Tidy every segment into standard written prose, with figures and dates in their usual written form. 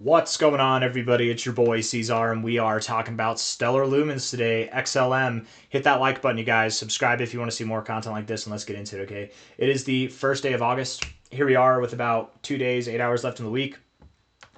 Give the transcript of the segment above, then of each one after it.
What's going on, everybody? It's your boy C-Zar, and we are talking about stellar lumens today, XLM. Hit that like button, you guys. Subscribe if you want to see more content like this, and let's get into it, okay? It is the first day of August. Here we are with about 2 days, 8 hours left in the week.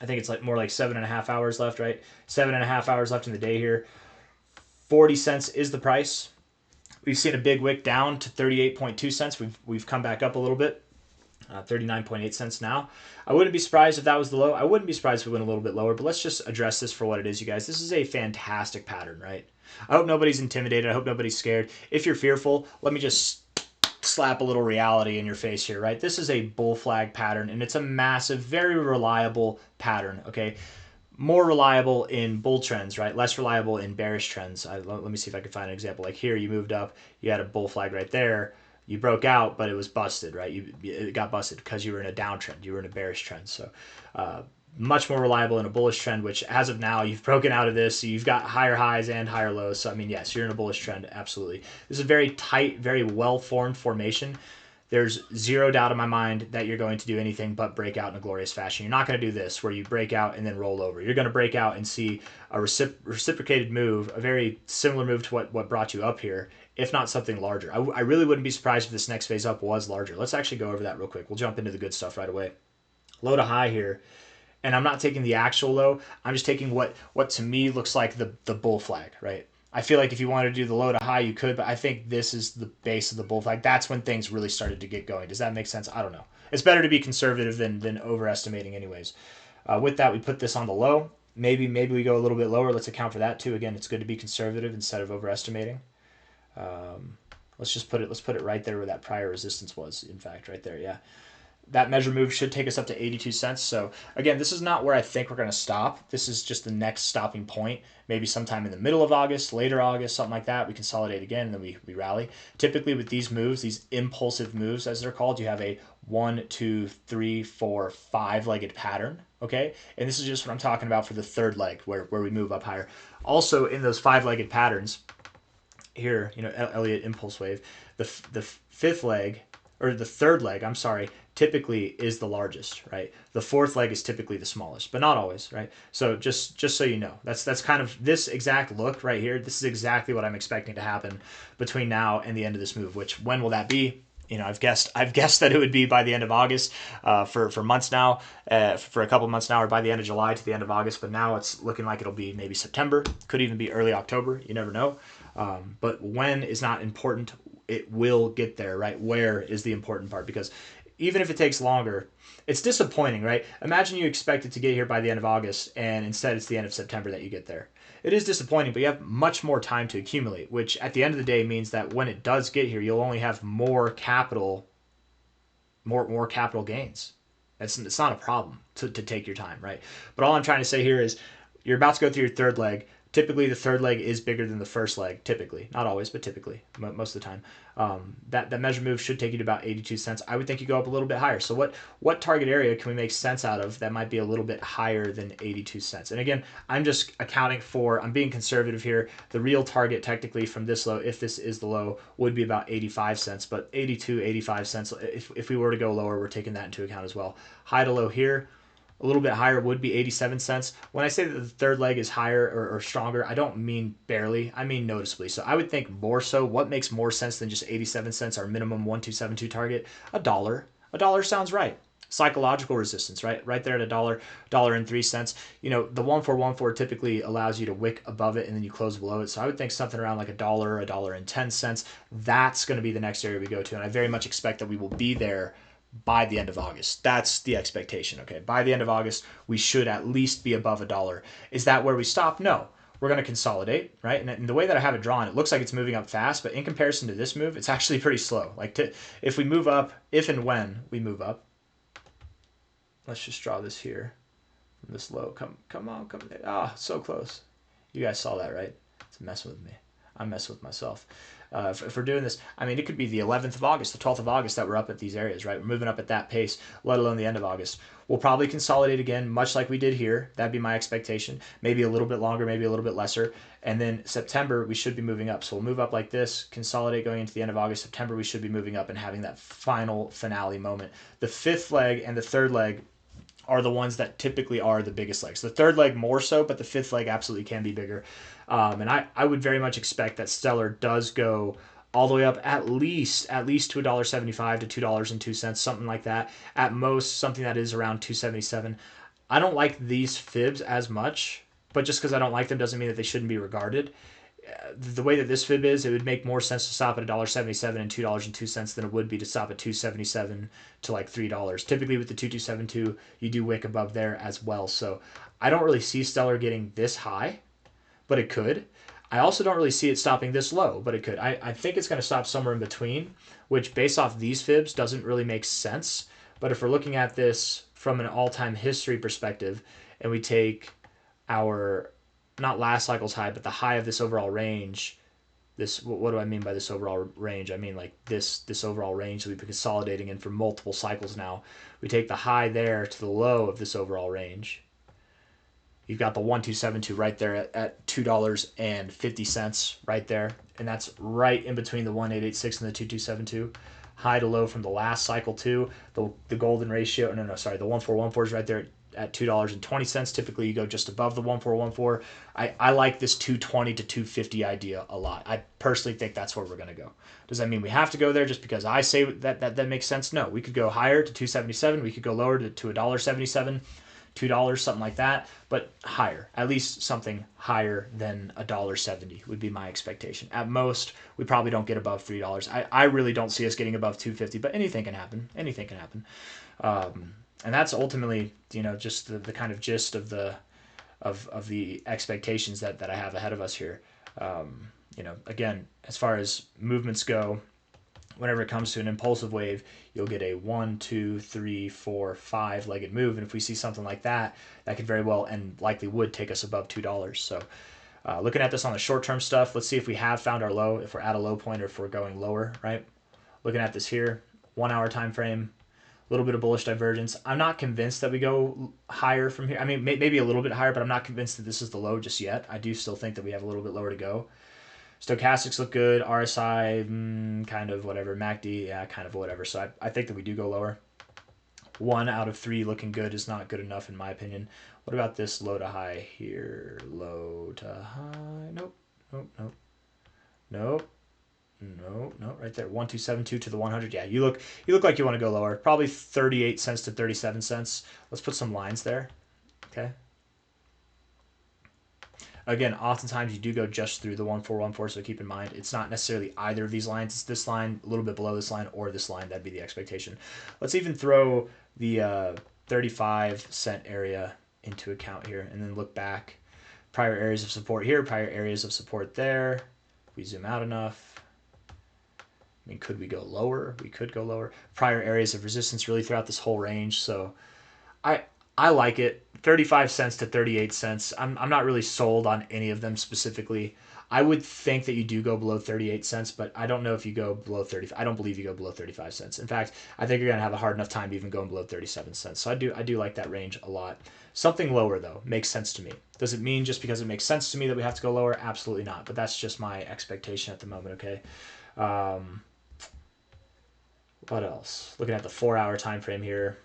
I think it's like more like 7.5 hours left, right? 7.5 hours left in the day here. 40 cents is the price. We've seen a big wick down to 38.2 cents. We've come back up a little bit. 39.8 cents now. I wouldn't be surprised if that was the low. I wouldn't be surprised if we went a little bit lower, but let's just address this for what it is, you guys. This is a fantastic pattern, right? I hope nobody's intimidated. I hope nobody's scared. If you're fearful, let me just slap a little reality in your face here, right? This is a bull flag pattern, and it's a massive, very reliable pattern, okay? More reliable in bull trends, right? Less reliable in bearish trends. Let me see if I can find an example. Like here, you moved up, you had a bull flag right there. You broke out, but it was busted, right? It got busted because you were in a downtrend. You were in a bearish trend. So much more reliable in a bullish trend, which as of now, you've broken out of this. So you've got higher highs and higher lows. So, I mean, yes, you're in a bullish trend. Absolutely. This is a very tight, very well-formed formation. There's zero doubt in my mind that you're going to do anything but break out in a glorious fashion. You're not going to do this where you break out and then roll over. You're going to break out and see a reciprocated move, a very similar move to what brought you up here, if not something larger. I really wouldn't be surprised if this next phase up was larger. Let's actually go over that real quick. We'll jump into the good stuff right away. Low to high here. And I'm not taking the actual low. I'm just taking what to me looks like the bull flag, right? I feel like if you wanted to do the low to high, you could, but I think this is the base of the bull flag. That's when things really started to get going. Does that make sense? I don't know. It's better to be conservative than overestimating anyways. With that, we put this on the low. Maybe we go a little bit lower. Let's account for that too. Again, it's good to be conservative instead of overestimating. Let's put it right there where that prior resistance was. In fact, right there, yeah. That measure move should take us up to 82 cents. So again, this is not where I think we're going to stop. This is just the next stopping point. Maybe sometime in the middle of August, later August, something like that. We consolidate again, and then we rally. Typically with these moves, these impulsive moves as they're called, you have a 1, 2, 3, 4, 5-legged pattern. Okay, and this is just what I'm talking about for the third leg where we move up higher. Also in those 5-legged patterns here, Elliott impulse wave, the fifth leg, or the third leg, I'm sorry, typically is the largest, right? The fourth leg is typically the smallest, but not always, right? So just so you know, that's kind of this exact look right here. This is exactly what I'm expecting to happen between now and the end of this move. Which when will that be? I've guessed that it would be by the end of August for months now, for a couple months now, or by the end of July to the end of August. But now it's looking like it'll be maybe September, could even be early October. You never know. But when is not important. It will get there, right? Where is the important part? Because even if it takes longer, it's disappointing, right? Imagine you expect it to get here by the end of August, and instead it's the end of September that you get there. It is disappointing, but you have much more time to accumulate, which at the end of the day means that when it does get here, you'll only have more capital gains. It's not a problem to take your time, right? But all I'm trying to say here is you're about to go through your third leg. Typically, the third leg is bigger than the first leg. Typically, not always, but typically, most of the time. That measure move should take you to about 82 cents. I would think you go up a little bit higher. So what target area can we make sense out of that might be a little bit higher than 82 cents? And again, I'm just accounting for, I'm being conservative here. The real target technically from this low, if this is the low, would be about 85 cents. But 82, 85 cents, if we were to go lower, we're taking that into account as well. High to low here. A little bit higher would be 87 cents. When I say that the third leg is higher or stronger, I don't mean barely. I mean noticeably. So I would think more so. What makes more sense than just 87 cents, our minimum 1272 target? $1. $1 sounds right. Psychological resistance, right? Right there at $1.03. The 1414 typically allows you to wick above it and then you close below it. So I would think something around like $1.10. That's going to be the next area we go to. And I very much expect that we will be there by the end of August. That's the expectation, okay? By the end of August, we should at least be above $1. Is that where we stop? No. We're going to consolidate, right? And the way that I have it drawn, it looks like it's moving up fast, but in comparison to this move, it's actually pretty slow. If we move up, if and when we move up, let's just draw this here from this low. Come on. Ah, so close. You guys saw that, right? It's messing with me. I'm messing with myself. If we're doing this, I mean, it could be the 11th of August, the 12th of August that we're up at these areas, right? We're moving up at that pace, let alone the end of August. We'll probably consolidate again, much like we did here. That'd be my expectation. Maybe a little bit longer, maybe a little bit lesser. And then September, we should be moving up. So we'll move up like this, consolidate going into the end of August. September, we should be moving up and having that final finale moment. The fifth leg and the third leg are the ones that typically are the biggest legs. The third leg more so, but the fifth leg absolutely can be bigger. And I would very much expect that Stellar does go all the way up at least to $1.75 to $2.02, something like that. At most, something that is around 277. I don't like these fibs as much, but just because I don't like them doesn't mean that they shouldn't be regarded. The way that this fib is, it would make more sense to stop at $1.77 and $2.02 than it would be to stop at $2.77 to like $3. Typically with the 2272, you do wick above there as well. So I don't really see Stellar getting this high, but it could. I also don't really see it stopping this low, but it could. I think it's going to stop somewhere in between, which based off these fibs doesn't really make sense. But if we're looking at this from an all-time history perspective, and we take our not last cycle's high, but the high of this overall range. This, what do I mean by this overall range? I mean like this overall range that we've been consolidating in for multiple cycles now. We take the high there to the low of this overall range. You've got the 1272 right there at $2.50 right there, and that's right in between the 1886 and the 2272. High to low from the last cycle too. The golden ratio. The 1414 is right there at $2.20. Typically, you go just above the 1414. I like this 220 to 250 idea a lot. I personally think that's where we're going to go. Does that mean we have to go there just because I say that makes sense? No, we could go higher to 277. We could go lower to $1.77, $2, something like that, but higher. At least something higher than $1.70 would be my expectation. At most, we probably don't get above $3. I really don't see us getting above 250, but anything can happen. Anything can happen. And that's ultimately, just the kind of gist of the expectations that I have ahead of us here. Again, as far as movements go, whenever it comes to an impulsive wave, you'll get a 1, 2, 3, 4, 5-legged move. And if we see something like that, that could very well and likely would take us above $2. So looking at this on the short-term stuff, let's see if we have found our low, if we're at a low point or if we're going lower, right? Looking at this here, 1 hour time frame. A little bit of bullish divergence. I'm not convinced that we go higher from here. I mean, maybe a little bit higher, but I'm not convinced that this is the low just yet. I do still think that we have a little bit lower to go. Stochastics look good. RSI, kind of whatever. MACD, yeah, kind of whatever. So I think that we do go lower. 1 out of 3 looking good is not good enough in my opinion. What about this low to high here? Low to high. Nope. No, right there. 1272 to the 100. Yeah, you look like you want to go lower. Probably 38 cents to 37 cents. Let's put some lines there. Okay. Again, oftentimes you do go just through the 1414, so keep in mind it's not necessarily either of these lines. It's this line, a little bit below this line, or this line. That'd be the expectation. Let's even throw the 35-cent area into account here, and then look back. Prior areas of support here, prior areas of support there. If we zoom out enough. I mean, could we go lower? We could go lower. Prior areas of resistance really throughout this whole range. So I like it. 35 cents to 38 cents. I'm not really sold on any of them specifically. I would think that you do go below 38 cents, but I don't know if you go below 30. I don't believe you go below 35 cents. In fact, I think you're going to have a hard enough time even going below 37 cents. So I do like that range a lot. Something lower, though, makes sense to me. Does it mean just because it makes sense to me that we have to go lower? Absolutely not. But that's just my expectation at the moment, okay? What else? Looking at the 4-hour time frame here.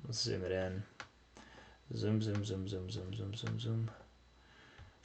Let's zoom it in. Zoom.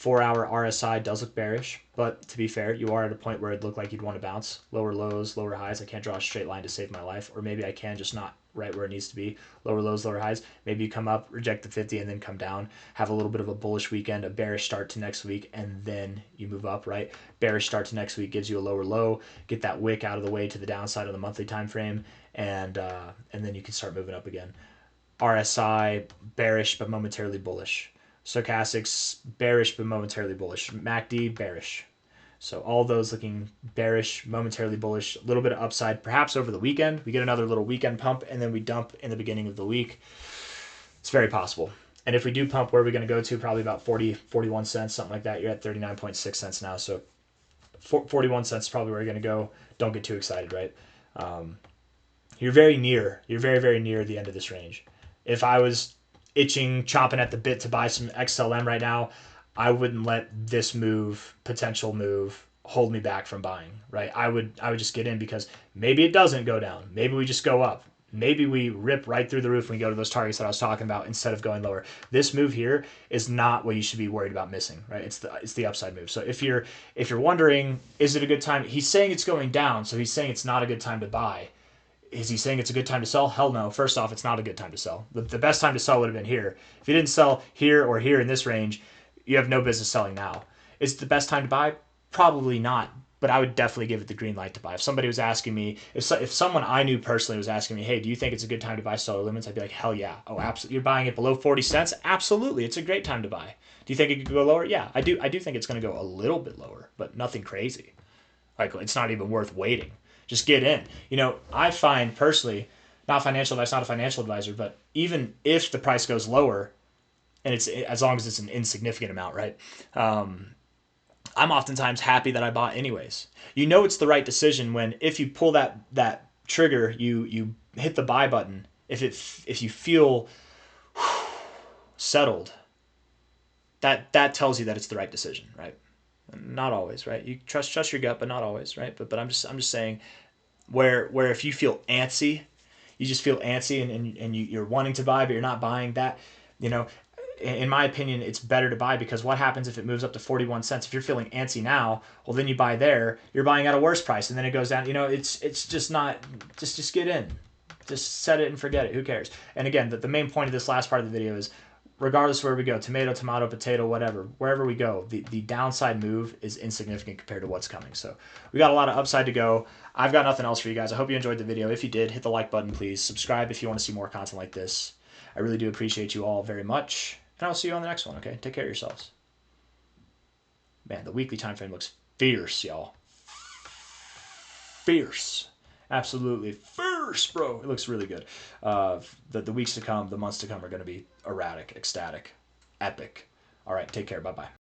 4-hour RSI does look bearish, but to be fair, you are at a point where it looked like you'd want to bounce. Lower lows, lower highs. I can't draw a straight line to save my life, or maybe I can, just not right where it needs to be. Lower lows, lower highs. Maybe you come up, reject the 50, and then come down. Have a little bit of a bullish weekend, a bearish start to next week, and then you move up, right? Bearish start to next week gives you a lower low. Get that wick out of the way to the downside on the monthly time frame, and then you can start moving up again. RSI, bearish but momentarily bullish. Stochastics, bearish but momentarily bullish. MACD, bearish. So all those looking bearish, momentarily bullish, a little bit of upside, perhaps over the weekend. We get another little weekend pump, and then we dump in the beginning of the week. It's very possible. And if we do pump, where are we going to go to? Probably about 40, 41 cents, something like that. You're at 39.6 cents now. So 41 cents is probably where you're going to go. Don't get too excited, right? You're very near. You're very, very near the end of this range. If I was chomping at the bit to buy some XLM right now, I wouldn't let this potential move, hold me back from buying, right? I would just get in because maybe it doesn't go down. Maybe we just go up. maybe we rip right through the roof when we go to those targets that I was talking about instead of going lower. This move here is not what you should be worried about missing, right? It's the upside move. So if you're wondering, is it a good time? He's saying it's going down, so he's saying it's not a good time to buy. Is he saying it's a good time to sell? Hell no. First off, it's not a good time to sell. The best time to sell would have been here. If you didn't sell here or here in this range, you have no business selling now. Is it the best time to buy? Probably not. But I would definitely give it the green light to buy. If somebody was asking me, if someone I knew personally was asking me, hey, do you think it's a good time to buy Stellar Lumens? I'd be like, hell yeah. Oh, absolutely. You're buying it below 40 cents? Absolutely. It's a great time to buy. Do you think it could go lower? Yeah, I do think it's going to go a little bit lower, but nothing crazy. Like, it's not even worth waiting. Just get in. You know, I find personally, not financial advice, not a financial advisor, but even if the price goes lower, and it's as long as it's an insignificant amount, right? I'm oftentimes happy that I bought anyways. You know it's the right decision when if you pull that trigger, you hit the buy button. If you feel settled, that tells you that it's the right decision, right? Not always, right? You trust your gut, but not always, right? But I'm just saying where if you feel antsy, you just feel antsy and you're wanting to buy, but you're not buying that, you know, in my opinion, it's better to buy because what happens if it moves up to 41 cents? If you're feeling antsy now, well, then you buy there, you're buying at a worse price, and then it goes down. You know, it's just not, just get in. Just set it and forget it. Who cares? And again, the main point of this last part of the video is regardless of where we go, tomato, potato, whatever, wherever we go, the downside move is insignificant compared to what's coming. So we got a lot of upside to go. I've got nothing else for you guys. I hope you enjoyed the video. If you did, hit the like button, please. Subscribe if you want to see more content like this. I really do appreciate you all very much. And I'll see you on the next one, okay? Take care of yourselves. Man, the weekly time frame looks fierce, y'all. Fierce. Absolutely fierce, bro. It looks really good. The weeks to come, the months to come are going to be erratic, ecstatic, epic. All right, take care. Bye-bye.